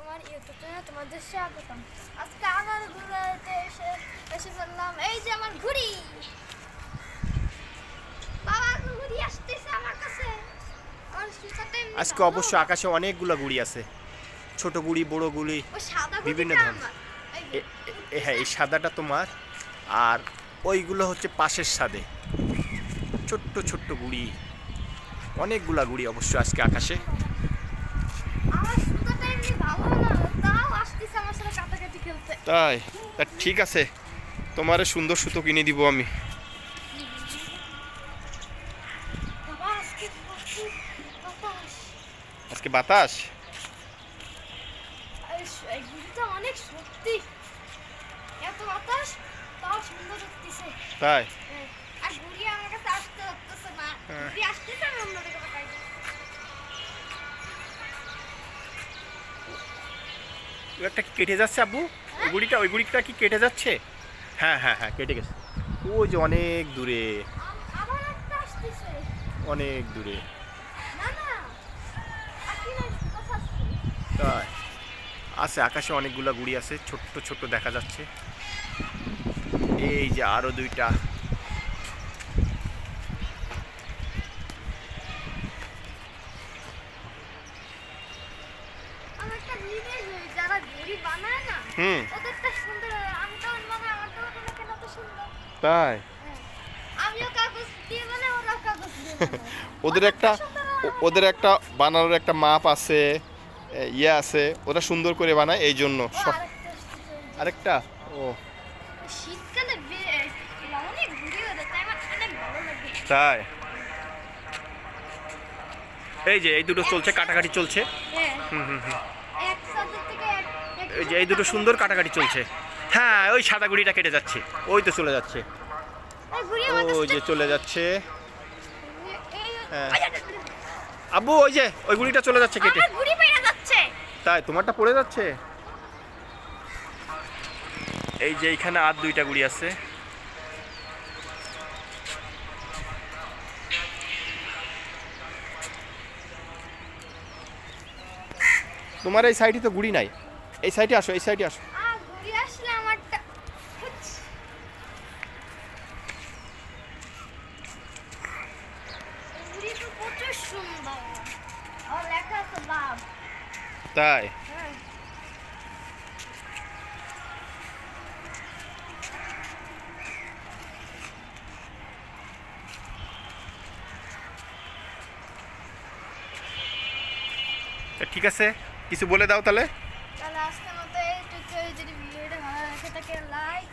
আমার ইউটিউব চ্যানেলে তোমাদের স্বাগতম। আজকে আমার ঘুরতে এসে বললাম এই যে আমার ঘুড়ি। বাবা ঘুড়ি আসতেছে আমার কাছে। আজকে অবশ্য আকাশে অনেকগুলো গুড়ি আছে, ছোট গুড়ি বড় গুড়ি বিভিন্ন ধরনের। হ্যাঁ, এই সাদাটা তোমার, আর ওইগুলো হচ্ছে পাশের সাদে ছোট্ট ছোট্ট গুড়ি, অনেকগুলা গুড়ি অবশ্য আজকে আকাশে। তাই তা ঠিক আছে, তোমার সুন্দর সুতো কিনে দিব আমি। আজকে বাতাস অনেক সত্যি, এত বাতাস তাও সুন্দর লাগতেছে। তাই আর ঘুড়ি আমার কাছে আসতে হচ্ছে না, ঘুড়ি আসতেছে আমি অন্যদিকে তাকাই। একটা কেটে যাচ্ছে আব্বু, ওই গুড়িটা কি কেটে যাচ্ছে? হ্যাঁ হ্যাঁ হ্যাঁ, কেটে গেছে। ওই যে অনেক দূরে, আবার একটা আসতেছে অনেক দূরে। না না আসি না, কথা আসছে। তাই আছে, আকাশে অনেকগুলা গুড়ি আছে, ছোট্ট ছোট্ট দেখা যাচ্ছে। এই যে আরো দুইটা। আমার একটা জিনিস যারা ঘুড়ি বানায় না, ওদেরটা সুন্দর। আমি তো মানে আমার তো ওটা কেন তো সুন্দর। তাই আমিও কাগজ দিয়ে বানাই, ওরাও কাগজ দিয়ে বানায়। ওদের একটা বানানোর একটা মাপ আছে, ইয়ে আছে, ওরা সুন্দর করে বানায় এই জন্য। আরেকটা ও শীতকালে অনেক ঘুড়ি ওদের, তাই আমার অনেক ভালো লাগে। তাই এই যে এই দুটো চলছে, কাটাকাটি চলছে। এক সাথে থেকে এই যে এই দুটো সুন্দর কাটাকাটি চলছে। হ্যাঁ, ওই সাদা গুড়িটা কেটে যাচ্ছে, ওই তো চলে যাচ্ছে, ওই যে চলে যাচ্ছে। হ্যাঁ আব্বু, ওই যে ওই গুড়িটা চলে যাচ্ছে কেটে। আমার ঘুড়ি পড়ে যাচ্ছে। তাই তোমারটা পড়ে যাচ্ছে। এই যে এইখানে আর দুইটা গুড়ি আছে। তোমার এই সাইডে তো গুড়ি নাই, এই সাইডে আসো, এই সাইডে আসো। ঘুড়ি আসলে আমারটা ঘুড়ি তো প্রচুর সুন্দর, আর লেখা আছে লাভ। তাই হ্যাঁ ঠিক আছে, কিছু বলে দাও তাহলে। তাহলে আজকের মতো এইটুকু। যদি ভিডিওটা ভালো লাগে থাকে লাইক